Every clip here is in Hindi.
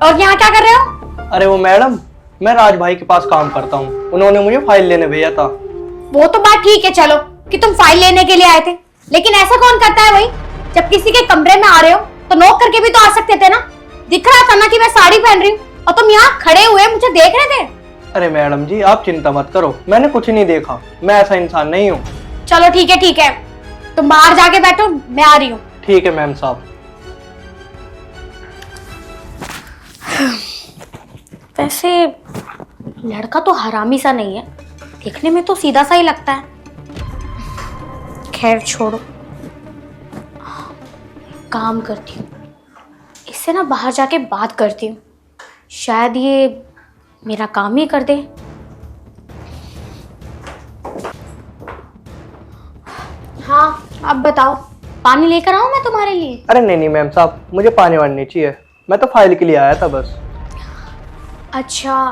और यहाँ क्या कर रहे हो? अरे वो मैडम, मैं राज भाई के पास काम करता हूँ, उन्होंने मुझे फाइल लेने भेजा था। वो तो बात ठीक है, चलो कि तुम फाइल लेने के लिए आए थे, लेकिन ऐसा कौन करता है भाई? जब किसी के कमरे में आ रहे हो तो नॉक करके भी तो आ सकते थे ना। दिख रहा था ना कि मैं साड़ी पहन रही हूँ और तुम यहाँ खड़े हुए मुझे देख रहे थे। अरे मैडम जी, आप चिंता मत करो, मैंने कुछ नहीं देखा, मैं ऐसा इंसान नहीं हूँ। चलो ठीक है, तुम बाहर जाके बैठो, मैं आ रही हूँ। ठीक है मैम साहब। वैसे लड़का तो हरामी सा नहीं है, देखने में तो सीधा सा ही लगता है। खैर छोड़ो, काम करती हूँ, इससे ना बाहर जाके बात करती हूँ, शायद ये मेरा काम ही कर दे। हाँ अब बताओ, पानी लेकर आऊं मैं तुम्हारे लिए? अरे नहीं नहीं मैम साहब, मुझे पानी वानी नहीं चाहिए, मैं तो फाइल के लिए आया था बस। अच्छा,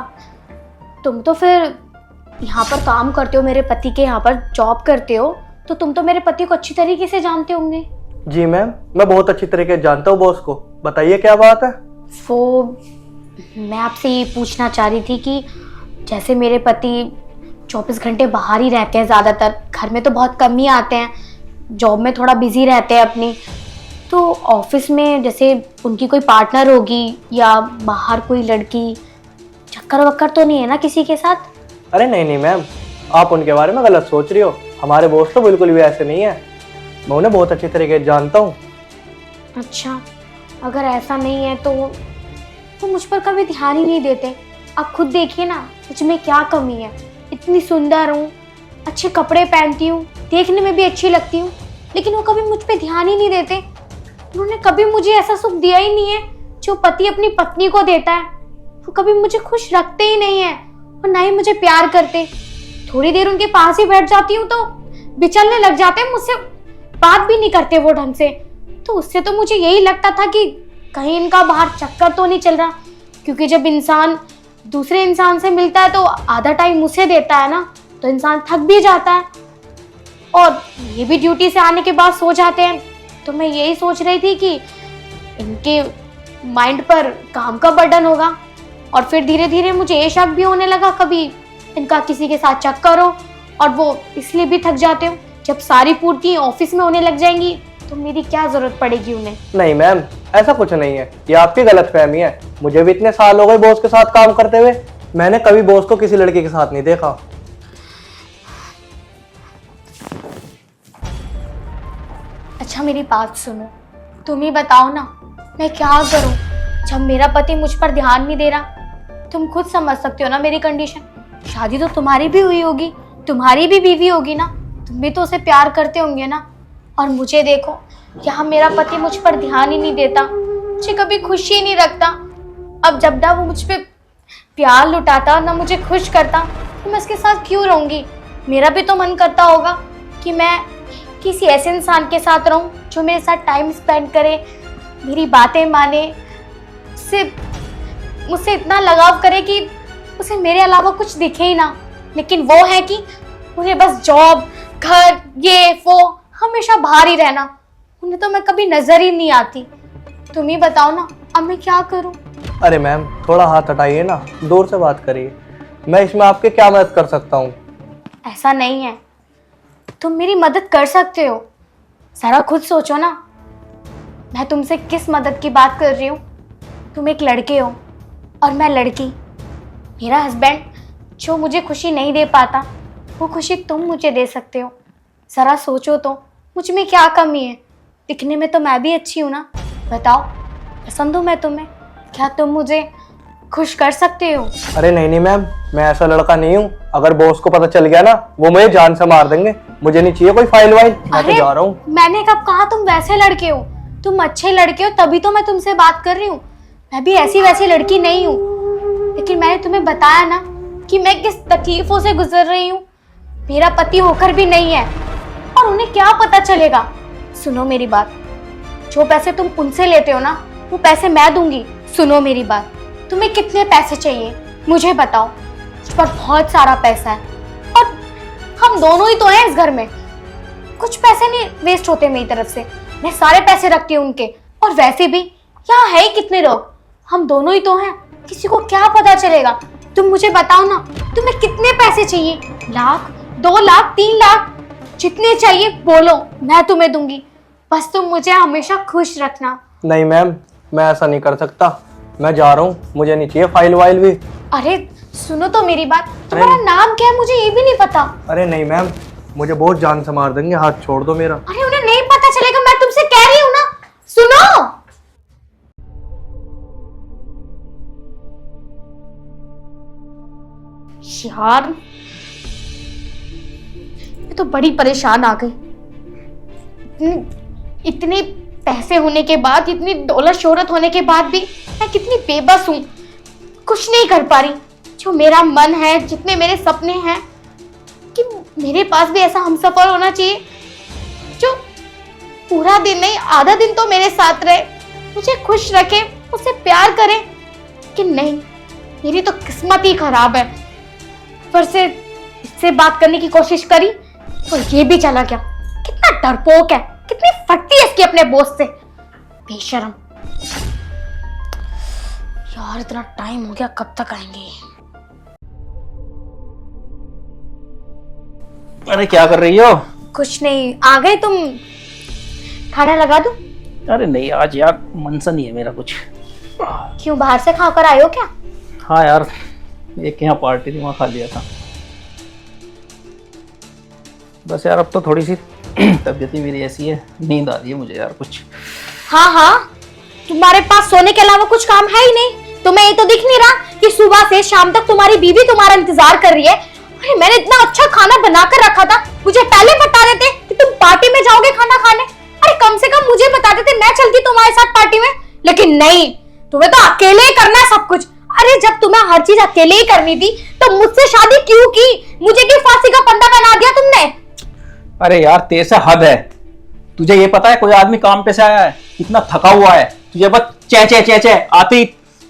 तुम तो फिर यहाँ पर काम करते हो, मेरे पति के यहाँ पर जॉब करते हो, तो तुम तो मेरे पति को अच्छी तरीके से जानते होंगे। जी मैम, मैं बहुत अच्छी तरीके से जानता हूँ बॉस को। बताइए क्या बात है। वो मैं आपसे ये पूछना चाह रही थी कि जैसे मेरे पति 24 घंटे बाहर ही रहते हैं, ज़्यादातर घर में तो बहुत कम ही आते हैं, जॉब में थोड़ा बिजी रहते हैं अपनी, तो ऑफिस में जैसे उनकी कोई पार्टनर होगी या बाहर कोई लड़की, चक्कर वक्कर तो नहीं है ना किसी के साथ? अरे नहीं नहीं मैम, आप उनके बारे में गलत सोच रही हो, हमारे बॉस तो बिल्कुल भी ऐसे नहीं है, मैं उन्हें बहुत अच्छी तरीके से जानता हूँ। अच्छा, अगर ऐसा नहीं है तो मुझ पर कभी ध्यान ही नहीं देते। आप खुद देखिए ना, मुझ में क्या कमी है। इतनी सुंदर हूँ, अच्छे कपड़े पहनती हूँ, देखने में भी अच्छी लगती हूँ, लेकिन वो कभी मुझ पे ध्यान ही नहीं देते। उन्होंने कभी मुझे ऐसा सुख दिया ही नहीं है जो पति अपनी पत्नी को देता है। वो कभी मुझे खुश रखते ही नहीं है और ना ही मुझे प्यार करते। थोड़ी देर उनके पास ही बैठ जाती हूँ तो बिचलने लग जाते हैं, मुझसे बात भी नहीं करते वो ढंग से। तो उससे तो मुझे यही लगता था कि कहीं इनका बाहर चक्कर तो नहीं चल रहा, क्योंकि जब इंसान दूसरे इंसान से मिलता है तो आधा टाइम मुझसे देता है ना, तो इंसान थक भी जाता है और ये भी ड्यूटी से आने के बाद सो जाते हैं। तो मैं यही सोच रही थी कि इनके माइंड पर काम का बर्डन होगा, और फिर धीरे धीरे मुझे ये शक भी होने लगा कभी इनका किसी के साथ चक्कर हो और वो इसलिए भी थक जाते हो। जब सारी पूर्ति ऑफिस में होने लग जाएंगी तो मेरी क्या जरूरत पड़ेगी उन्हें। नहीं मैम, ऐसा कुछ नहीं है, ये आपकी गलतफहमी है। मुझे भी इतने साल हो गए बॉस के साथ काम करते हुए, मैंने कभी बॉस को किसी लड़की के साथ नहीं देखा। अच्छा मेरी बात सुनो, तुम ही बताओ ना मैं क्या करूं जब मेरा पति मुझ पर ध्यान नहीं दे रहा। तुम खुद समझ सकते हो ना मेरी कंडीशन। शादी तो तुम्हारी भी हुई होगी, तुम्हारी भी बीवी होगी ना, तुम भी तो उसे प्यार करते होंगे ना। और मुझे देखो, यहाँ मेरा पति मुझ पर ध्यान ही नहीं देता, मुझे कभी खुशी ही नहीं रखता। अब जब ना वो मुझ पर प्यार लुटाता, ना मुझे खुश करता, तो मैं उसके साथ क्यों रहूँगी? मेरा भी तो मन करता होगा कि मैं किसी ऐसे इंसान के साथ रहूं जो मेरे साथ टाइम स्पेंड करे, मेरी बातें माने, मुझसे इतना लगाव करे कि उसे मेरे अलावा कुछ दिखे ही ना। लेकिन वो है कि उन्हें बस जॉब, घर, ये वो, हमेशा बाहर ही रहना। उन्हें तो मैं कभी नजर ही नहीं आती। तुम ही बताओ ना, अब मैं क्या करूं? अरे मैम, थोड़ा हाथ हटाइए ना, दूर से बात करिए, मैं इसमें आपकी क्या मदद कर सकता हूँ? ऐसा नहीं है, तुम मेरी मदद कर सकते हो। जरा खुद सोचो ना, मैं तुमसे किस मदद की बात कर रही हूँ। तुम एक लड़के हो और मैं लड़की। मेरा हस्बैंड जो मुझे खुशी नहीं दे पाता, वो खुशी तुम मुझे दे सकते हो। जरा सोचो तो, मुझ में क्या कमी है? दिखने में तो मैं भी अच्छी हूँ ना। बताओ, पसंद हूँ मैं तुम्हें? क्या तुम मुझे खुश कर सकते हो? अरे नहीं नहीं मैम, मैं ऐसा लड़का नहीं हूँ। अगर बॉस को पता चल गया ना, वो मुझे जान से मार देंगे। मुझे नहीं चाहिए कोई फाइल वाइल, मैं तो जा रहा हूँ। मैंने कब कहा तुम वैसे लड़के हो? तुम अच्छे लड़के हो, तभी तो मैं तुमसे बात कर रही हूँ। मैं भी ऐसी वैसी लड़की नहीं हूँ, लेकिन मैंने तुम्हें बताया ना कि मैं किस तकलीफों से गुजर रही हूँ। मेरा पति होकर भी नहीं है और उन्हें क्या पता चलेगा। सुनो मेरी बात, जो पैसे तुम उनसे लेते हो ना, वो पैसे मैं दूंगी। सुनो मेरी बात, तुम्हें कितने पैसे चाहिए मुझे बताओ। मुझ पर बहुत सारा पैसा है और हम दोनों ही तो हैं इस घर में। कुछ पैसे नहीं वेस्ट होते मेरी तरफ से, मैं सारे पैसे रखती हूँ उनके। और वैसे भी यहाँ है ही कितने लोग, हम दोनों ही तो हैं, किसी को क्या पता चलेगा। तुम मुझे बताओ ना, तुम्हें कितने पैसे चाहिए? 1 लाख, 2 लाख, 3 लाख, जितने चाहिए बोलो, मैं तुम्हें दूंगी। बस तुम मुझे हमेशा खुश रखना। नहीं मैम, मैं ऐसा नहीं कर सकता। मैं जा रहा हूँ, मुझे नहीं चाहिए फाइल वाइल भी। अरे सुनो तो मेरी बात, तुम्हारा नाम क्या है? मुझे ये भी नहीं पता। अरे नहीं मैम, मुझे बहुत जान से मार देंगे, हाथ छोड़ दो मेरा। अरे उन्हें नहीं पता चलेगा, मैं तुमसे कह रही हूँ ना। सुनो, यार मैं तो बड़ी परेशान आ गई। इतने पैसे होने के बाद, इतनी दौलत शोहरत होने के बाद भी मैं कितनी बेबस हूँ, कुछ नहीं कर पा रही। जो मेरा मन है, जितने मेरे सपने हैं, कि मेरे पास भी ऐसा हमसफर होना चाहिए जो पूरा दिन नहीं, आधा दिन तो मेरे साथ रहे, मुझे खुश रखे, मुझसे प्यार करे। कि नहीं, मेरी तो किस्मत ही खराब है। पर से इससे बात करने की कोशिश करी तो ये भी चला गया। कितना डरपोक है, कितनी फटती है इसकी अपने बॉस से, बेशरम। यार इतना टाइम हो गया, कब तक आएंगे? अरे क्या कर रही हो? कुछ नहीं, आ गए तुम? खाना लगा दूं? अरे नहीं, आज यार मन सा नहीं है मेरा कुछ। क्यों, बाहर से खाकर आए हो क्या? हाँ यार, एक यहाँ पार्टी थी, वहाँ खा लिया था। बस यार अब तो थोड़ी सी तबीयत ही मेरी ऐसी है, नींद आ रही है मुझे यार कुछ। हाँ, तुम्हारे पास सोने के अलावा कुछ काम है ही नहीं। तुम्हें ये तो दिख नहीं रहा कि सुबह से शाम तक तुम्हारी बीवी तुम्हारा इंतजार कर रही है? अरे मैंने इतना अच्छा खाना बनाकर रखा था, मुझे पहले बता देते कि तुम पार्टी में जाओगे खाना खाने। अरे कम से कम मुझे बता देते, मैं चलती तुम्हारे साथ पार्टी में। लेकिन नहीं, तुम्हें तो अकेले ही करना है सब कुछ। अरे जब तुम्हें हर चीज अकेले ही करनी थी तो मुझसे शादी क्यों की? मुझे क्यों फांसी का फंदा बना दिया तुमने? अरे यार तेरे से हद है। तुझे ये पता है कोई आदमी काम पे से आया है, कितना थका हुआ है, तुझे बस चे चे चे चे आती।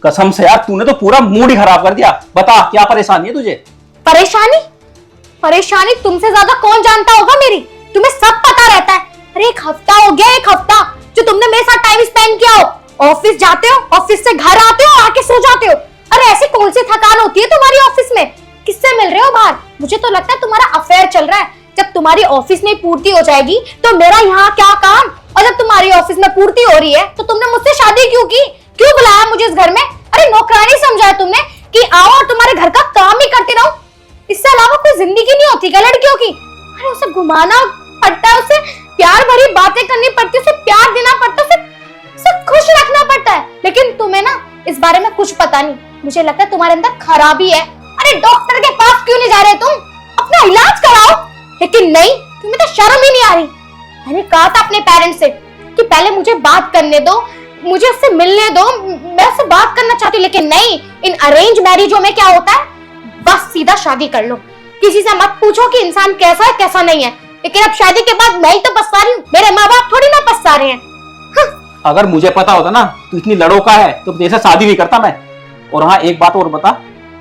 कसम से यार तूने तो पूरा मूड ही खराब कर दिया। बता क्या परेशानी है तुझे? परेशानी? परेशानी तुमसे ज्यादा कौन जानता होगा मेरी? तुम्हें सब पता रहता है। अरे 1 हफ्ता हो गया, 1 हफ्ता जो तुमने मेरे साथ टाइम स्पेंड किया हो। ऑफिस जाते हो, ऑफिस से घर आते हो, आके सो जाते हो। अरे ऐसी कौन सी थकान होती है तुम्हारी ऑफिस में? किससे मिल रहे हो बाहर? मुझे तो लगता है तुम्हारा अफेयर चल रहा है। जब तुम्हारी ऑफिस में पूर्ति हो जाएगी तो मेरा यहाँ क्या काम? और जब तुम्हारी ऑफिस में पूर्ति हो रही है तो तुमने मुझसे शादी क्यों की? क्यों बुलाया मुझे इस घर में? अरे नौकरानी समझा है तुमने कि आओ और तुम्हारे घर का काम ही करते रहो? इससे अलावा कोई जिंदगी नहीं होती क्या लड़कियों की? अरे उसे घुमाना पड़ता है, उसे प्यार भरी बातें करनी पड़ती है, उसे प्यार देना पड़ता है, उसे खुश रखना पड़ता है। लेकिन तुम्हें ना इस बारे में कुछ पता नहीं। मुझे लगता है तुम्हारे अंदर खराबी है। अरे डॉक्टर के पास क्यों नहीं जा रहे तुम? अपना इलाज कराओ। लेकिन नहीं, तुम्हें तो शर्म ही नहीं आ रही। मैंने कहा था अपने पेरेंट्स से कि पहले मुझे बात करने दो, मुझे उससे मिलने दो, मैं उससे बात करना चाहती हूँ। लेकिन नहीं, इन अरेंज मैरिजों में क्या होता है, बस सीधा शादी कर लो। किसी से मत पूछो कि इंसान कैसा है कैसा नहीं है। लेकिन अब शादी के बाद मैं ही तो पछता रही हूँ, मेरे माँ बाप थोड़ी ना पछता रहे हैं। अगर मुझे पता होता ना तू इतनी लड़ोका है तो तेरे से शादी भी करता मैं। और हाँ एक बात और बता,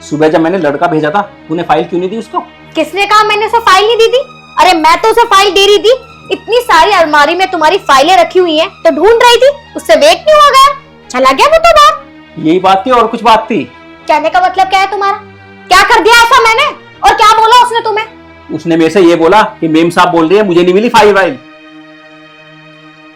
सुबह जब मैंने लड़का भेजा था तूने फाइल क्यों नहीं दी उसको? किसने कहा मैंने उसे फाइल नहीं दी थी? अरे मैं तो उसे फाइल दे रही थी। इतनी सारी अलमारी में तुम्हारी फाइलें रखी हुई हैं, तो ढूंढ रही थी, उससे वेट नहीं हो गया, चला गया वो तो बाहर। यही बात थी और कुछ बात थी? कहने का मतलब क्या है तुम्हारा? क्या कर दिया ऐसा मैंने? और क्या बोला उसने तुम्हें? उसने मेरे से ये बोला कि मेम साहब बोल रही है मुझे नहीं मिली फाइल वाइल।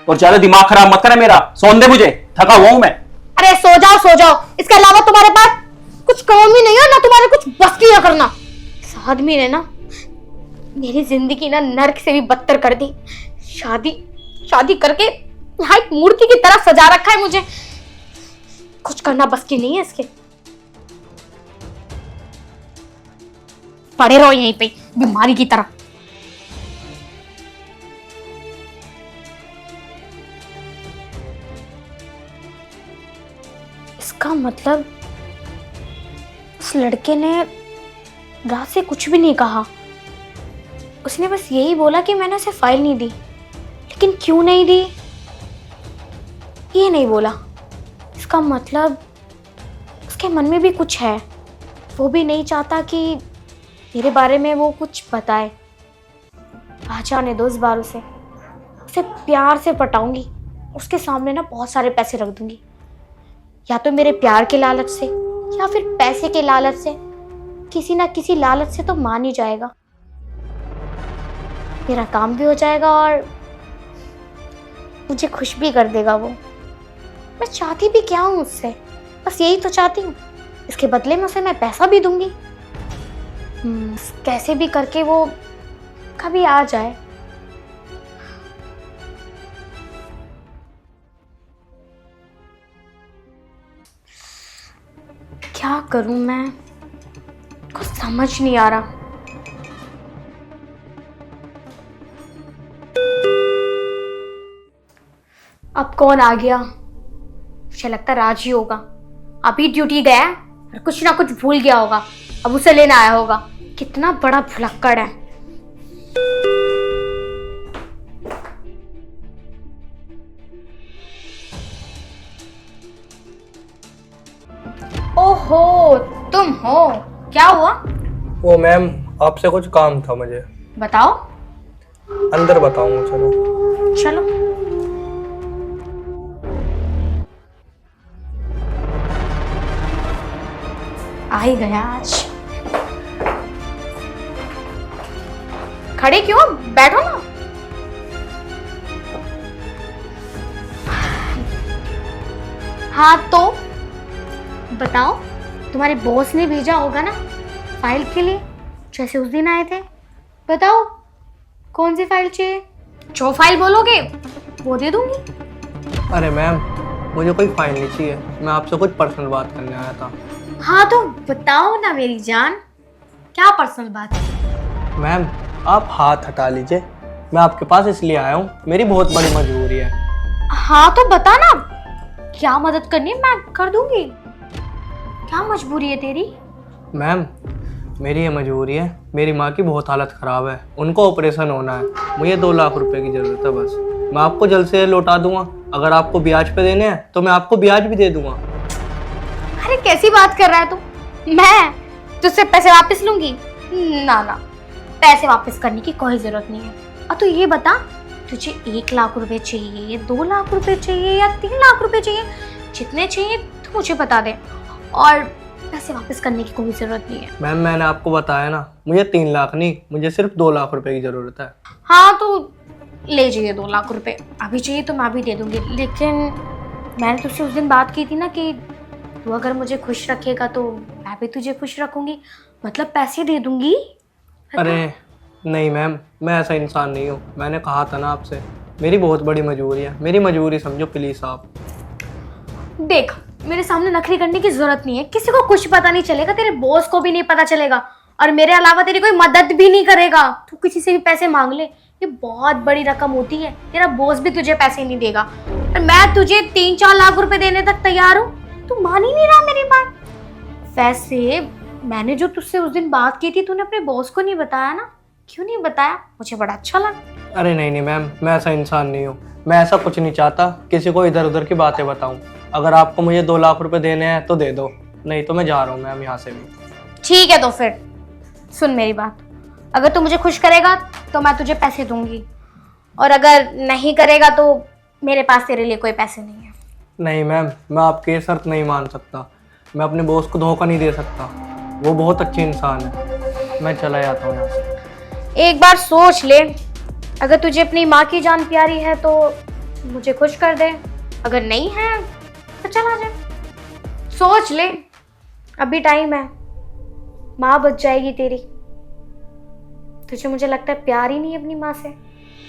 और ज्यादा दिमाग खराब मत कर मेरा, सोन दे मुझे, थका हुआ हूं मैं। अरे सो जाओ सो जाओ, इसके अलावा तुम्हारे पास कुछ काम ही नहीं है ना, तुम्हारे कुछ बस की ना करना। इस आदमी ने ना मेरी जिंदगी ना नर्क से भी बदतर कर दी। शादी करके यहाँ एक मूर्ति की तरह सजा रखा है मुझे। कुछ करना बस की नहीं है इसके। पड़े रहो यहीं पे बीमारी की तरह। इसका मतलब उस लड़के ने रात से कुछ भी नहीं कहा। उसने बस यही बोला कि मैंने उसे फाइल नहीं दी। लेकिन क्यों नहीं दी ये नहीं बोला। इसका मतलब उसके मन में भी कुछ है। वो भी नहीं चाहता कि मेरे बारे में वो कुछ बताए। आ जाने दो इस बार उसे प्यार से पटाऊंगी। उसके सामने ना बहुत सारे पैसे रख दूंगी। या तो मेरे प्यार के लालच से या फिर पैसे के लालच से, किसी ना किसी लालच से तो मान ही जाएगा। मेरा काम भी हो जाएगा और मुझे खुश भी कर देगा वो। मैं चाहती भी क्या हूँ उससे, बस यही तो चाहती हूँ। इसके बदले में उसे मैं पैसा भी दूंगी। कैसे भी करके वो कभी आ जाए। क्या करूं मैं, कुछ समझ नहीं आ रहा। अब कौन आ गया? मुझे लगता राज ही होगा। अभी ड्यूटी गया है और कुछ ना कुछ भूल गया होगा, अब उसे लेने आया होगा। कितना बड़ा भुलक्कड़ है। ओहो, तुम हो? क्या हुआ? वो मैम, आपसे कुछ काम था मुझे। बताओ। अंदर बताऊंगा, चलो। चलो। आ ही गया आज। खड़े क्यों? बैठो ना। हाँ तो बताओ, तुम्हारे बॉस ने भेजा होगा ना फाइल के लिए, जैसे उस दिन आए थे। बताओ कौन सी फाइल चाहिए? जो फाइल बोलोगे वो दे दूंगी। अरे मैम, मुझे कोई फाइल नहीं चाहिए, मैं आपसे कुछ पर्सनल बात करने आया था। हाँ तो बताओ ना मेरी जान, क्या पर्सनल बात है? मैम, आप हाथ हटा लीजिए, मैं आपके पास इसलिए आया हूँ, मेरी बहुत बड़ी मजबूरी है। हाँ तो बता ना, क्या मदद करनी है मैं कर दूंगी। क्या मजबूरी है तेरी? मैम, मेरी ये मजबूरी है, मेरी माँ की बहुत हालत ख़राब है, उनको ऑपरेशन होना है, मुझे 2 लाख रुपए की ज़रूरत है बस। मैं आपको जल्द से लौटा दूंगा, अगर आपको ब्याज पे देने हैं तो मैं आपको ब्याज भी दे दूंगा। अरे कैसी बात कर रहा है तू? मैं तुझसे पैसे वापस लूंगी? ना ना, पैसे वापस करने की कोई जरूरत नहीं है। और तू ये बता, तुझे 1 लाख रुपए चाहिए, 2 लाख रुपए चाहिए या 3 लाख रुपए चाहिए? जितने चाहिए तू मुझे बता दे, और पैसे वापस करने की कोई जरूरत नहीं है। मैम, मैंने आपको बताया ना, मुझे 3 लाख नहीं, मुझे सिर्फ 2 लाख रुपए की ज़रूरत है। हाँ तो ले जाइए 2 लाख रुपए, अभी चाहिए तो मैं भी दे दूंगी। लेकिन मैंने तुझसे उस दिन बात की थी ना कि तू अगर मुझे खुश रखेगा तो मैं भी तुझे खुश रखूंगी, मतलब पैसे दे दूंगी। अरे नहीं मैम, मैं ऐसा इंसान नहीं हूँ, मैंने कहा था ना आपसे, मेरी बहुत बड़ी मजबूरी है, मेरी मजबूरी समझो प्लीज़ आप। देख, मेरे सामने नखरी करने की जरूरत नहीं है, किसी को कुछ पता नहीं चलेगा, तेरे बॉस को भी नहीं पता चलेगा, और मेरे अलावा तेरी कोई मदद भी नहीं करेगा। तू किसी से भी पैसे मांग ले, ये बहुत बड़ी रकम होती है, तेरा बॉस भी तुझे पैसे नहीं देगा, और मैं तुझे 3-4 लाख रुपए देने तक तैयार हूँ। तू मान ही नहीं रहा मेरी बात। वैसे मैंने जो तुझसे उस दिन बात की थी, तूने अपने बॉस को नहीं बताया ना? क्यों नहीं बताया? मुझे बड़ा अच्छा लगा। अरे नहीं नहीं मैम, मैं ऐसा इंसान नहीं हूँ, मैं ऐसा कुछ नहीं चाहता किसी को इधर उधर की बातें बताऊँ। अगर आपको मुझे 2 लाख रुपए देने हैं तो दे दो, नहीं तो मैं जा रहा हूँ मैम यहाँ से भी। ठीक है तो फिर सुन मेरी बात, अगर तू मुझे खुश करेगा तो मैं तुझे पैसे दूंगी, और अगर नहीं करेगा तो मेरे पास तेरे लिए कोई पैसे नहीं है। नहीं मैम, मैं आपकी ये शर्त नहीं मान सकता, मैं अपने बॉस को धोखा नहीं दे सकता, वो बहुत अच्छे इंसान है। मैं चला जाता हूँ यहाँ से। एक बार सोच ले, अगर तुझे अपनी माँ की जान प्यारी है तो मुझे खुश कर दे, अगर नहीं है तो चला जा। सोच ले, अभी टाइम है, माँ बच जाएगी तेरी। तुझे मुझे लगता है प्यार ही नहीं है अपनी माँ से,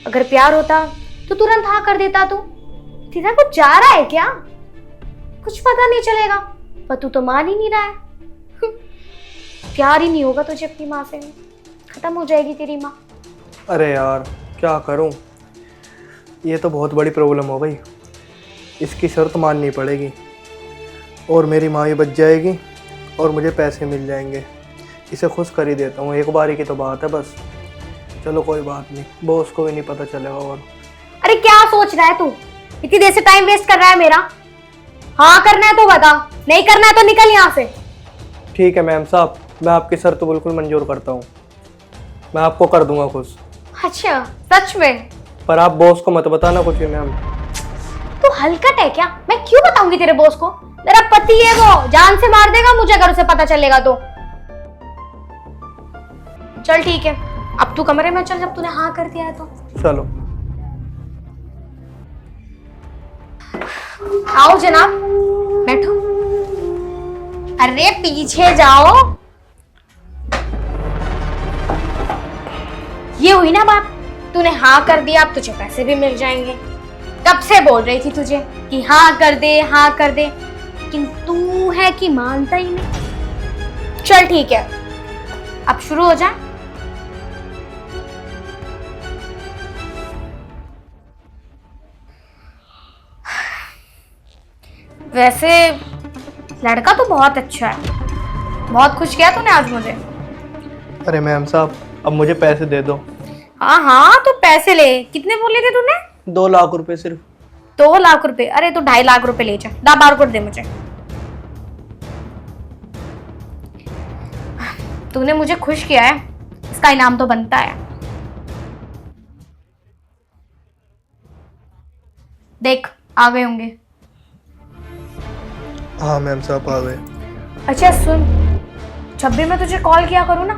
अगर प्यार होता तो तुरंत हाँ कर देता। तू तेरा कुछ जा रहा है क्या? कुछ पता नहीं चलेगा, पर तू तो मान ही नहीं रहा है। प्यार ही नहीं होगा तुझे अपनी माँ से, खत्म हो जाएगी तेरी माँ। अरे यार क्या करूँ, ये तो बहुत बड़ी प्रॉब्लम हो गई, इसकी शर्त माननी पड़ेगी, और मेरी माँ भी बच जाएगी और मुझे पैसे मिल जाएंगे। इसे खुश कर ही देता हूँ, एक बारी की तो बात है बस। चलो कोई बात नहीं, बॉस को भी नहीं पता चलेगा। और अरे क्या सोच रहा है तू? इतनी देर से टाइम वेस्ट कर रहा है मेरा। हाँ करना है तो बता, नहीं करना है तो निकल यहाँ से। ठीक है मैम साहब, मैं आपकी शर्त तो बिल्कुल मंजूर करता हूँ, मैं आपको कर दूंगा खुश। अच्छा सच में? पर आप बॉस को मत बताना कुछ भी मैम। तू हलकट है क्या? मैं क्यों बताऊंगी तेरे बॉस को? मेरा पति है वो, जान से मार देगा मुझे अगर उसे पता चलेगा तो। चल ठीक है, अब तू कमरे में चल जब तूने हाँ कर दिया है तो। चलो। आओ जनाब, बैठो। अरे पीछे जाओ। ये हुई ना बात, तूने हाँ कर दिया, अब तुझे पैसे भी मिल जाएंगे। कब से बोल रही थी तुझे कि हाँ कर दे, हाँ कर दे, लेकिन तू है कि मानता ही नहीं। चल ठीक है, अब शुरू हो जाए। वैसे लड़का तो बहुत अच्छा है, बहुत खुश किया तूने आज मुझे। अरे मैम साहब, अब मुझे पैसे दे दो। हाँ हाँ, तो पैसे ले। कितने बोले थे तूने? 2 लाख रुपए सिर्फ। 2 लाख रुपए? अरे तो 2.5 लाख रुपए ले जा, 10 बार कर दे मुझे। तूने मुझे खुश किया है, इसका इनाम तो बनता है। देख आ गए होंगे। हाँ मैम साहब आ गए। अच्छा सुन, जब भी मैं तुझे कॉल किया करूँ ना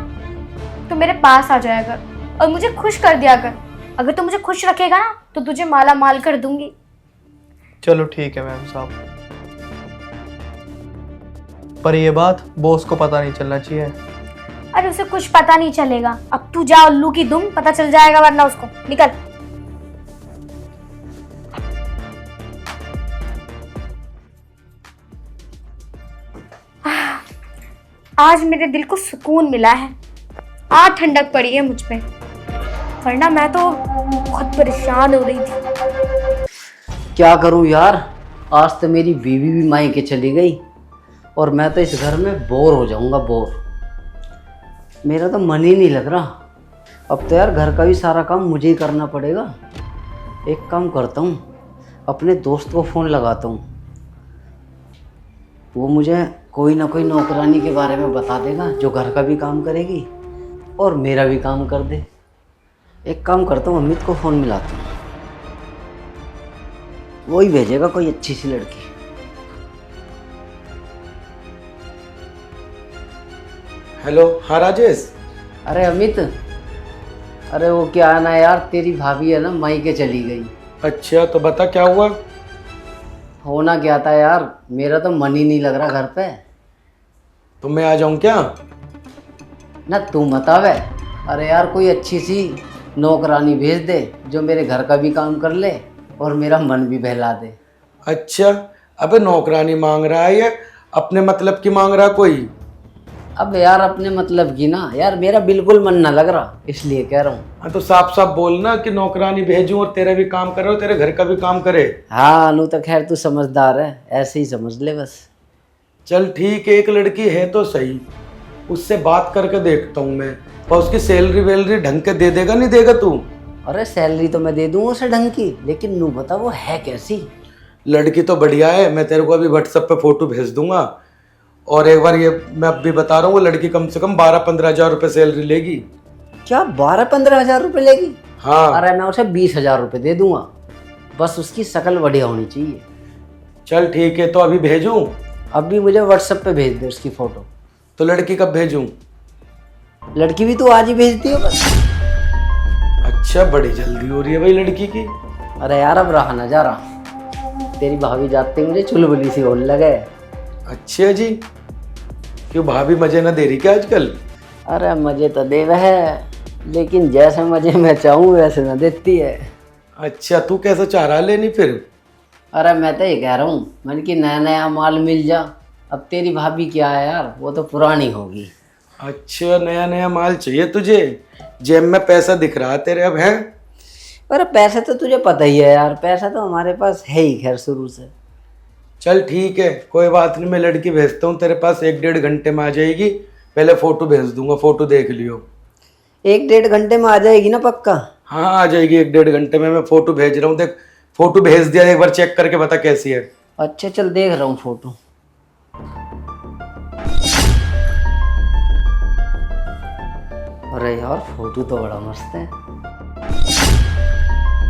तो मेरे पास आ जाया कर और मुझे खुश कर दिया कर। अगर तू मुझे खुश रखेगा ना तो तुझे माला माल कर दूंगी। चलो ठीक है मैम साहब, पर ये बात बॉस को पता नहीं चलना चाहिए। अरे उसे कुछ पता नहीं चलेगा। अब तू जा उल्लू की दुम, पता चल जाएगा वरना उसको। निकल। आज मेरे दिल को सुकून मिला है, आज ठंडक पड़ी है मुझ पे, वरना मैं तो बहुत परेशान हो रही थी। क्या करूं यार, आज तो मेरी बीवी भी मायके चली गई और मैं तो इस घर में बोर हो जाऊंगा, बोर। मेरा तो मन ही नहीं लग रहा। अब तो यार घर का भी सारा काम मुझे ही करना पड़ेगा। एक काम करता हूँ, अपने दोस्त को फ़ोन लगाता हूँ, वो मुझे कोई ना कोई नौकरानी के बारे में बता देगा जो घर का भी काम करेगी और मेरा भी काम कर दे। एक काम करता हूँ, अमित को फ़ोन मिलाता हूँ, वो ही भेजेगा कोई अच्छी सी लड़की। हेलो। हाँ राजेश। अरे अमित, अरे वो क्या है ना यार, तेरी भाभी है ना मायके चली गई। अच्छा तो बता क्या हुआ। होना क्या था यार, मेरा तो मन ही नहीं लग रहा घर पे। तो मैं आ जाऊं क्या। ना तू बतावे। अरे यार कोई अच्छी सी नौकरानी भेज दे जो मेरे घर का भी काम कर ले और मेरा मन भी बहला दे। अच्छा, अबे नौकरानी मांग रहा है या अपने मतलब की मांग रहा कोई। अब यार अपने मतलब की ना यार, मेरा बिल्कुल मन ना लग रहा, इसलिए कह रहा हूँ। हाँ तो साफ साफ बोलना कि नौकरानी भेजूं और तेरा भी काम करे और तेरे घर का भी काम करे। हाँ अनु तो खैर तू समझदार है, ऐसे ही समझ ले बस। चल ठीक है, एक लड़की है तो सही, उससे बात करके देखता हूँ मैं। और उसकी सैलरी वैलरी ढंग के दे देगा नहीं देगा तू। अरे सैलरी तो मैं दे दूंगा उसे ढंग की, लेकिन नू बता वो है कैसी। लड़की तो बढ़िया है, मैं तेरे को अभी व्हाट्सएप पे फोटो भेज दूंगा। और एक बार ये मैं अब भी बता रहा हूँ, वो लड़की कम से कम 12-15 हजार रुपये सैलरी लेगी। क्या 12-15 हजार रुपये लेगी? हाँ। अरे मैं उसे 20 हजार रुपये दे दूंगा, बस उसकी शक्ल बढ़िया होनी चाहिए। चल ठीक है, तो अभी भेजूं। अभी मुझे व्हाट्सएप पे भेज दे उसकी फोटो। तो लड़की कब भेजूं। लड़की भी तू आज ही भेजती हो बस। अच्छा, बड़ी जल्दी हो रही है भाई लड़की की। अरे यार अब रहा ना जा रहा, तेरी भाभी जाते मुझे चुलबुली सी होने लगे। अच्छा जी, क्यों भाभी मजे ना दे रही क्या आजकल। अरे मजे तो दे वह है, लेकिन जैसे मजे मैं चाहूँ वैसे ना देती है। अच्छा, तू कैसा चाह रहा लेनी फिर। अरे मैं तो ये कह रहा हूँ, मन की नया नया माल मिल जा। अब तेरी भाभी क्या है यार, वो तो पुरानी होगी। अच्छा, नया नया माल चाहिए तुझे। जेब में पैसा दिख रहा तेरे अब है। अरे पैसे तो तुझे पता ही है यार, पैसा तो हमारे पास है ही खैर शुरू से। चल ठीक है, कोई बात नहीं, मैं लड़की भेजता हूँ तेरे पास, 1-1.5 घंटे में आ जाएगी। पहले फोटो भेज दूंगा, फोटो देख लियो। 1-1.5 घंटे में आ जाएगी ना पक्का? हाँ आ जाएगी 1-1.5 घंटे में। मैं फोटो भेज रहा हूँ, देख फोटो भेज दिया, एक बार चेक करके बता कैसी है। अच्छा चल देख रहा हूँ फोटो। अरे यार फोटो तो बड़ा मस्त है,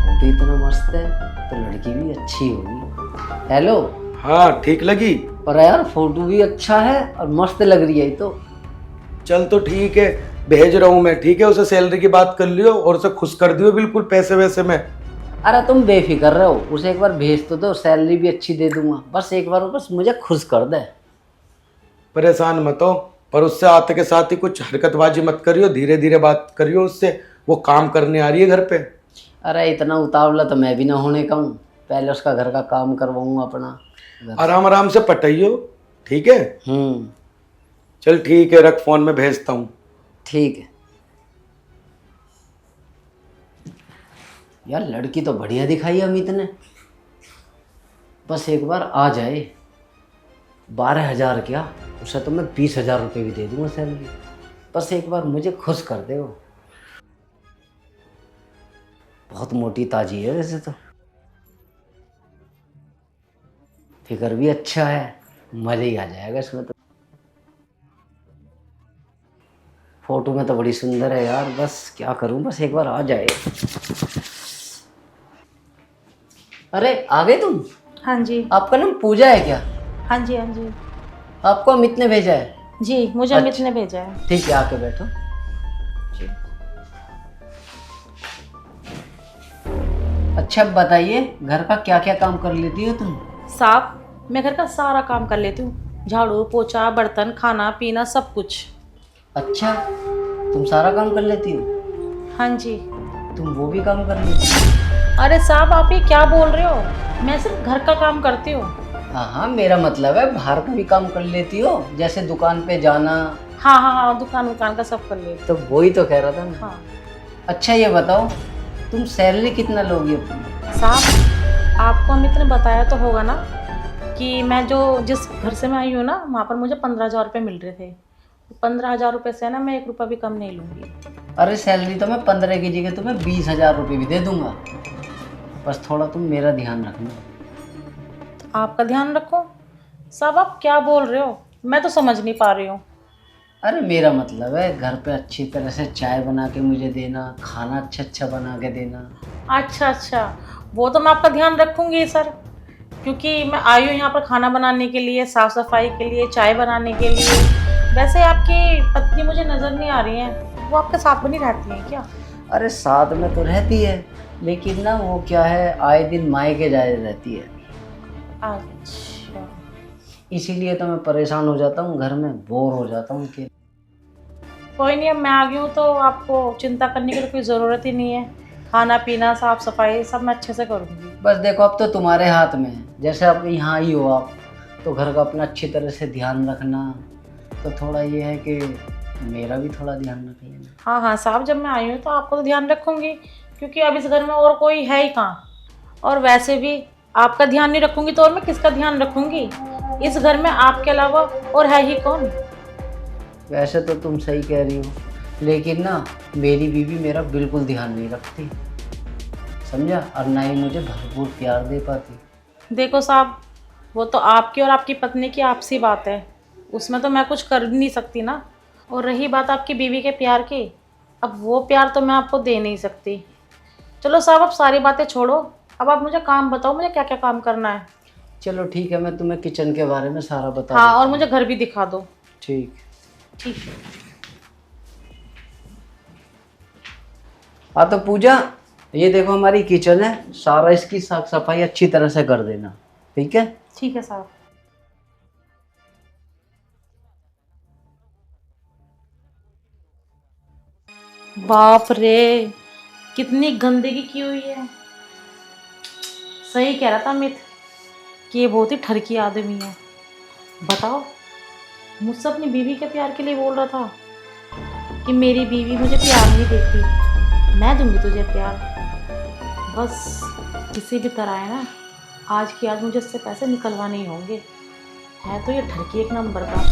फोटो इतना मस्त है तो लड़की भी अच्छी होगी। हेलो। हाँ ठीक लगी। पर यार फोटो भी अच्छा है और मस्त लग रही है ये तो। चल तो ठीक है, भेज रहा हूँ मैं, ठीक है। उसे सैलरी की बात कर लियो और उसे खुश कर दियो बिल्कुल पैसे वैसे में। अरे तुम बेफिक्र रहो, उसे एक बार भेज तो दो, सैलरी भी अच्छी दे दूंगा, बस एक बार बस मुझे खुश कर दे। परेशान मत हो, पर उससे आते के साथ ही कुछ हरकतबाजी मत करियो, धीरे धीरे बात करियो उससे, वो काम करने आ रही है घर पे। अरे इतना उतावला तो मैं भी ना होने का हूँ, पहले उसका घर का काम करवाऊंगा अपना। आराम आराम से पटाइयो, ठीक है। चल ठीक है, रख फोन में भेजता हूँ। ठीक है यार, लड़की तो बढ़िया दिखाई अमित ने, बस एक बार आ जाए। 12,000 क्या, उसे तो मैं 20,000 रुपये भी दे दूंगा सैलरी, बस एक बार मुझे खुश कर दे वो। बहुत मोटी ताजी है वैसे तो, फिगर भी अच्छा है, मजा ही आ जाएगा इसमें तो। फोटो में तो बड़ी सुंदर है यार, बस क्या करूं, बस एक बार आ जाए। अरे आ गए तुम? हाँ जी। आपका नाम पूजा है क्या? हाँ जी। हाँ जी। आपको अमित ने भेजा है? जी, मुझे अमित ने भेजा है। ठीक है, आके बैठो। अच्छा अब बताइए, घर का क्या क्या काम कर लेती हो तुम? साहब, मैं घर का सारा काम कर लेती हूँ, झाड़ू पोछा बर्तन खाना पीना सब कुछ। अच्छा, तुम सारा काम कर लेती हो? हाँ जी। तुम वो भी काम कर लेती हो? अरे साहब, आप ये क्या बोल रहे हो, मैं सिर्फ घर का काम करती हूँ। हाँ हाँ, मेरा मतलब है बाहर का भी काम कर लेती हो, जैसे दुकान पे जाना। हाँ हाँ हाँ, दुकान का सब कर लेती तो वही तो कह रहा था मैं। हाँ। अच्छा ये बताओ, तुम सैलरी कितना लोगी अपनी? साहब, आपको अमित ने बताया तो होगा ना कि मैं जिस घर से मैं आई हूँ ना, वहाँ पर मुझे 15,000 रुपये मिल रहे थे। 15,000 रुपये से ना मैं 1 रुपया भी कम नहीं लूँगी। अरे सैलरी तो मैं 15 की जगह तुम्हें 20,000 रुपये भी दे दूंगा, बस थोड़ा तुम मेरा ध्यान रखना। आपका ध्यान रखो? साहब आप क्या बोल रहे हो, मैं तो समझ नहीं पा रही हूँ। अरे मेरा मतलब है घर पे अच्छी तरह से चाय बना के मुझे देना, खाना अच्छा अच्छा बना के देना। अच्छा अच्छा, वो तो मैं आपका ध्यान रखूँगी सर, क्योंकि मैं आई हूँ यहाँ पर खाना बनाने के लिए, साफ़ सफाई के लिए, चाय बनाने के लिए। वैसे आपकी पत्नी मुझे नज़र नहीं आ रही हैं, वो आपके साथ बनी रहती हैं क्या? अरे साथ में तो रहती है, लेकिन ना वो क्या है, आए दिन मायके जाए रहती है। अच्छा, इसीलिए तो मैं परेशान हो जाता हूँ, घर में बोर हो जाता हूँ कि। कोई नहीं, अब मैं आ गई हूँ तो आपको चिंता करने की तो कोई ज़रूरत ही नहीं है। खाना पीना साफ़ सफाई सब मैं अच्छे से करूँगी। बस देखो अब तो तुम्हारे हाथ में है, जैसे अब यहाँ ही हो आप, तो घर का अपना अच्छी तरह से ध्यान रखना। तो थोड़ा ये है कि मेरा भी थोड़ा ध्यान रख लेना। हाँ हाँ साहब, जब मैं आई हूँ तो आपको तो ध्यान रखूँगी, क्योंकि अब इस घर में और कोई है ही कहाँ। और वैसे भी आपका ध्यान नहीं रखूँगी तो और मैं किसका ध्यान रखूँगी? इस घर में आपके अलावा और है ही कौन? वैसे तो तुम सही कह रही हो, लेकिन ना मेरी बीवी मेरा बिल्कुल ध्यान नहीं रखती, समझा, और ना ही मुझे भरपूर प्यार दे पाती। देखो साहब, वो तो आपकी और आपकी पत्नी की आपसी बात है, उसमें तो मैं कुछ कर नहीं सकती ना। और रही बात आपकी बीवी के प्यार की, अब वो प्यार तो मैं आपको दे नहीं सकती। चलो साहब, अब सारी बातें छोड़ो, अब आप मुझे काम बताओ, मुझे क्या क्या काम करना है। चलो ठीक है, मैं तुम्हें किचन के बारे में सारा बता हाँ, देता और हूँ। मुझे घर भी दिखा दो। ठीक। ठीक है। हाँ तो पूजा, ये देखो हमारी किचन है, सारा इसकी साफ सफाई अच्छी तरह से कर देना, ठीक है? ठीक है साहब। बाप रे, कितनी गंदगी की हुई है। सही कह रहा था अमित कि ये बहुत ही ठरकी आदमी है। बताओ, मुझसे अपनी बीवी के प्यार के लिए बोल रहा था कि मेरी बीवी मुझे प्यार नहीं देती, मैं दूंगी तुझे प्यार। बस किसी भी तरह है ना, आज की आज मुझे इससे पैसे निकलवाने ही होंगे। है तो ये ठरकी एक नंबर का।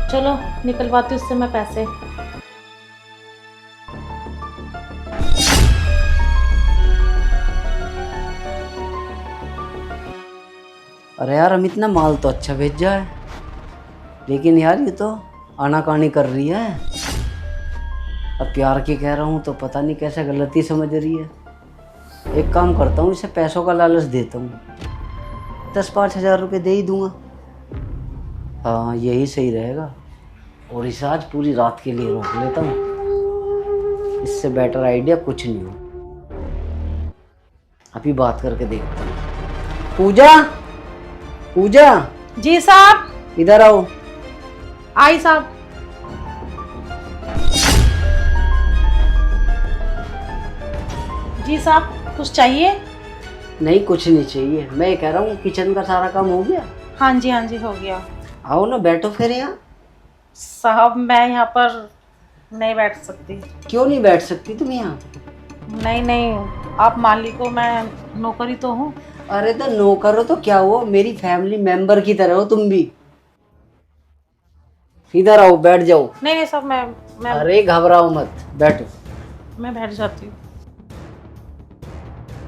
चलो निकलवाती हूँ उससे मैं पैसे। अरे यार अमित ने माल तो अच्छा भेजा है, लेकिन यार ये तो आनाकानी कर रही है। अब प्यार की कह रहा हूँ तो पता नहीं कैसे गलती समझ रही है। एक काम करता हूँ, इसे पैसों का लालच देता हूँ, 10-5 हज़ार रुपये दे ही दूंगा। हाँ यही सही रहेगा। और रिचार्ज पूरी रात के लिए रोक लेता हूँ, इससे बेटर आइडिया कुछ नहीं हो। अभी बात करके देखता हूँ। पूजा, पूजा जी साहब। इधर आओ। आई साहब। जी साहब, कुछ चाहिए? नहीं कुछ नहीं चाहिए, मैं ये कह रहा हूँ किचन का सारा काम हो गया? हाँ जी हो गया। आओ ना बैठो फिर यहाँ। साहब मैं यहाँ पर नहीं बैठ सकती। क्यों नहीं बैठ सकती तुम यहाँ? नहीं, आप मालिक हो, मैं नौकरी तो हूँ। अरे तो नौकर हो तो क्या हुआ, मेरी फैमिली मेंबर की तरह हो तुम भी। इधर आओ, बैठ जाओ। नहीं साहब, मैं अरे घबराओ मत, बैठो। मैं बैठ जाती हूँ।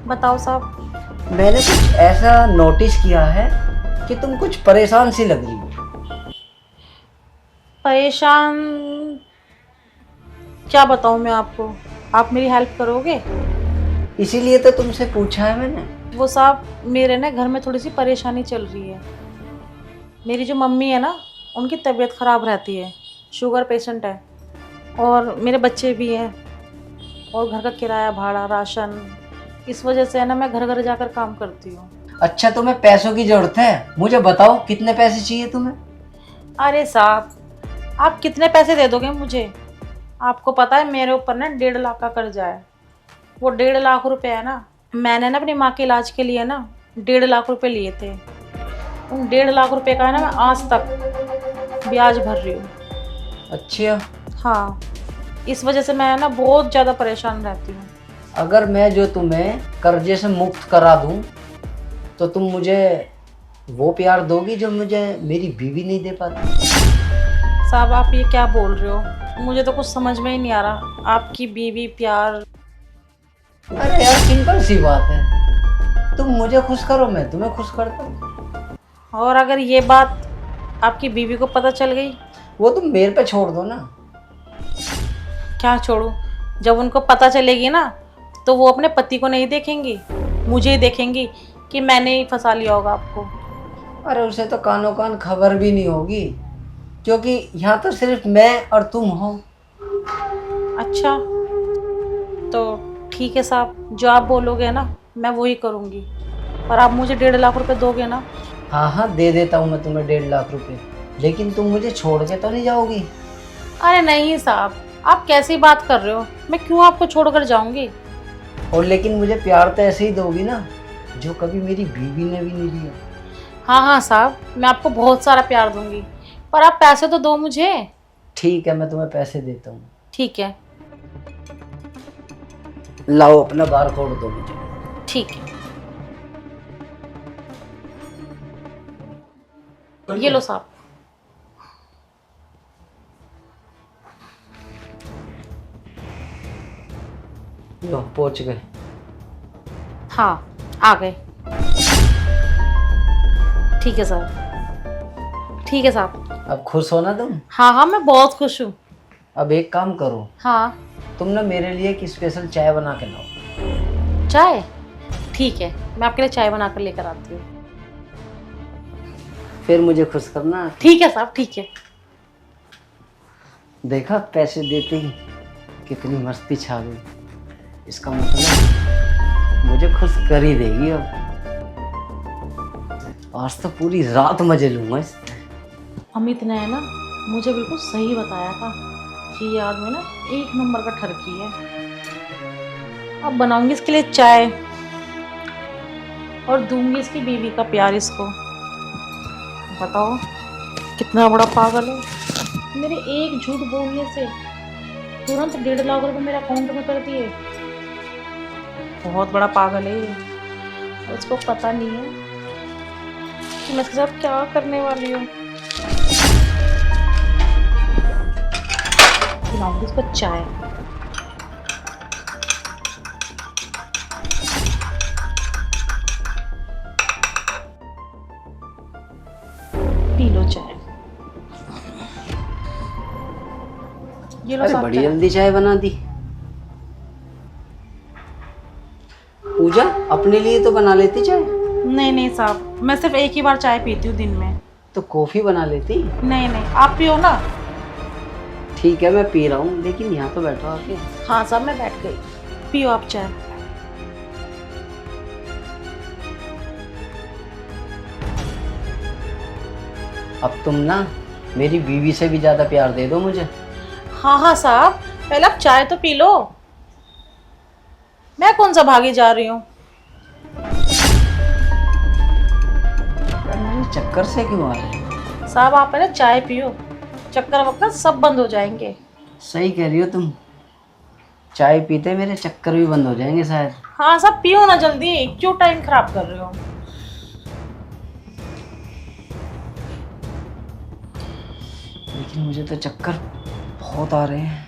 बताओ साहब। मैंने कुछ ऐसा नोटिस किया है कि तुम कुछ परेशान सी लग रही हो। परेशान? क्या बताऊँ मैं आपको, आप मेरी हेल्प करोगे? इसीलिए तो तुमसे पूछा है मैंने। वो साहब मेरे ना घर में थोड़ी सी परेशानी चल रही है। मेरी जो मम्मी है ना, उनकी तबीयत ख़राब रहती है, शुगर पेशेंट है, और मेरे बच्चे भी हैं, और घर का किराया भाड़ा राशन, इस वजह से है ना मैं घर घर जाकर काम करती हूँ। अच्छा तुम्हें पैसों की जरूरत है, मुझे बताओ कितने पैसे चाहिए तुम्हें? अरे साहब आप कितने पैसे दे दोगे मुझे? आपको पता है मेरे ऊपर ना 1.5 लाख का कर्जा है। वो 1.5 लाख रुपए है ना, मैंने ना अपनी माँ के इलाज के लिए ना 1.5 लाख रुपए लिए थे। उन 1.5 लाख रुपए का है ना मैं आज तक ब्याज भर रही हूँ। अच्छा हाँ, इस वजह से मैं ना बहुत ज़्यादा परेशान रहती हूँ। अगर मैं जो तुम्हें कर्जे से मुक्त करा दूं तो तुम मुझे वो प्यार दोगी जो मुझे मेरी बीवी नहीं दे पाती? साहब आप ये क्या बोल रहे हो, मुझे तो कुछ समझ में ही नहीं आ रहा। आपकी बीवी प्यार? अरे यार सिंपल सी बात है, तुम मुझे खुश करो मैं तुम्हें खुश करता हूँ। और अगर ये बात आपकी बीवी को पता चल गई? वो तुम मेरे पे छोड़ दो ना। क्या छोड़ूं? जब उनको पता चलेगी ना तो वो अपने पति को नहीं देखेंगी, मुझे ही देखेंगी कि मैंने ही फंसा लिया होगा आपको। अरे उसे तो कानों कान खबर भी नहीं होगी, क्योंकि यहाँ तो सिर्फ मैं और तुम हो। अच्छा तो ठीक है साहब, जो आप बोलोगे ना मैं वही करूँगी। और आप मुझे 1.5 लाख रुपए दोगे ना? हाँ हाँ दे देता हूँ मैं तुम्हें 1.5 लाख रुपए, लेकिन तुम मुझे छोड़ के तो नहीं जाओगी? अरे नहीं साहब, आप कैसी बात कर रहे हो, मैं क्यों आपको छोड़कर जाऊंगी? और लेकिन मुझे प्यार तो ऐसे ही दोगी ना जो कभी मेरी बीवी ने भी नहीं दिया। हाँ साहब, मैं आपको बहुत सारा प्यार दूंगी, पर आप पैसे तो दो मुझे। ठीक है मैं तुम्हें पैसे देता हूँ। ठीक है। लाओ अपना बार कोड दो मुझे। ठीक है, ये लो साहब। लो पहुंच गए। हाँ आ गए। ठीक है साहब, ठीक है साहब। अब खुश हो ना तुम? हाँ मैं बहुत खुश हूँ। अब एक काम करो, हाँ। तुम ना मेरे लिए एक स्पेशल चाय बना के लाओ। चाय? ठीक है, मैं आपके लिए चाय बना कर लेकर आती हूँ। फिर मुझे खुश करना। ठीक है साहब, ठीक है। देखा पैसे देते ही कितनी मस्ती छा गई, इसका मतलब मुझे खुश कर ही देगी। अब आज तो पूरी रात मजे लूंगा इस। अमित ने है ना मुझे बिल्कुल सही बताया था कि ये आदमी ना 1 नंबर का ठरकी है। अब बनाऊंगी इसके लिए चाय और दूंगी इसकी बीवी का प्यार इसको। बताओ कितना बड़ा पागल है, मेरे एक झूठ बोलने से तुरंत 1.5 लाख रुपए मेरे अकाउंट में कर दिए। बहुत बड़ा पागल है ये, और इसको पता नहीं है कि मैं इसके साथ क्या करने वाली हूँ। पिलाऊंगी इसको चाय। पी लो चाय। ये लो अरे साहब बड़ी चाय। जल्दी चाय बना दी। पूजा अपने लिए तो बना लेती चाय। नहीं नहीं साहब, मैं सिर्फ एक ही बार चाय पीती हूँ दिन में। तो कॉफ़ी बना लेती। नहीं नहीं, आप पियो ना। ठीक है, मैं पी रहा हूँ, लेकिन यहाँ तो बैठो आके। हाँ साहब, मैं बैठ गई। पियो आप चाय। अब तुम ना मेरी बीवी से भी ज़्यादा प्यार दे दो मुझे। हाँ हाँ साहब, पहले आप चाय तो पी लो। मैं कौन सा भागी जा रही हूँ। मुझे चक्कर से क्यों आ रहे हो? साहब आप पहले चाय पियो, चक्कर वक्कर सब बंद हो जाएंगे। सही कह रही हो तुम, चाय पीते मेरे चक्कर भी बंद हो जाएंगे शायद। हाँ साहब पियो ना जल्दी, क्यों टाइम खराब कर रहे हो। लेकिन मुझे तो चक्कर बहुत आ रहे हैं।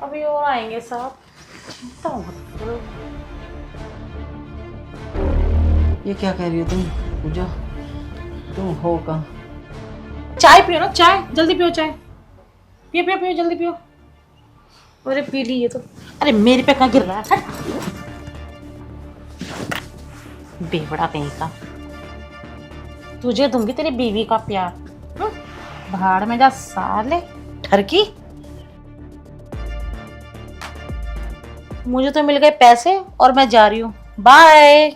अभी और आएंगे साहब, चिंता मत करो। ये क्या कह रही हो तुम पूजा? तुम हो कहाँ? चाय पियो ना, चाय जल्दी पियो, चाय पियो पियो पियो जल्दी पियो। अरे पी ली ये तो। अरे मेरे पे कहाँ गिर रहा है, बेवड़ा कहीं का। तुझे दूंगी तेरी बीवी का प्यार। भाड़ में जा साले ठरकी। मुझे तो मिल गए पैसे और मैं जा रही हूँ, बाय।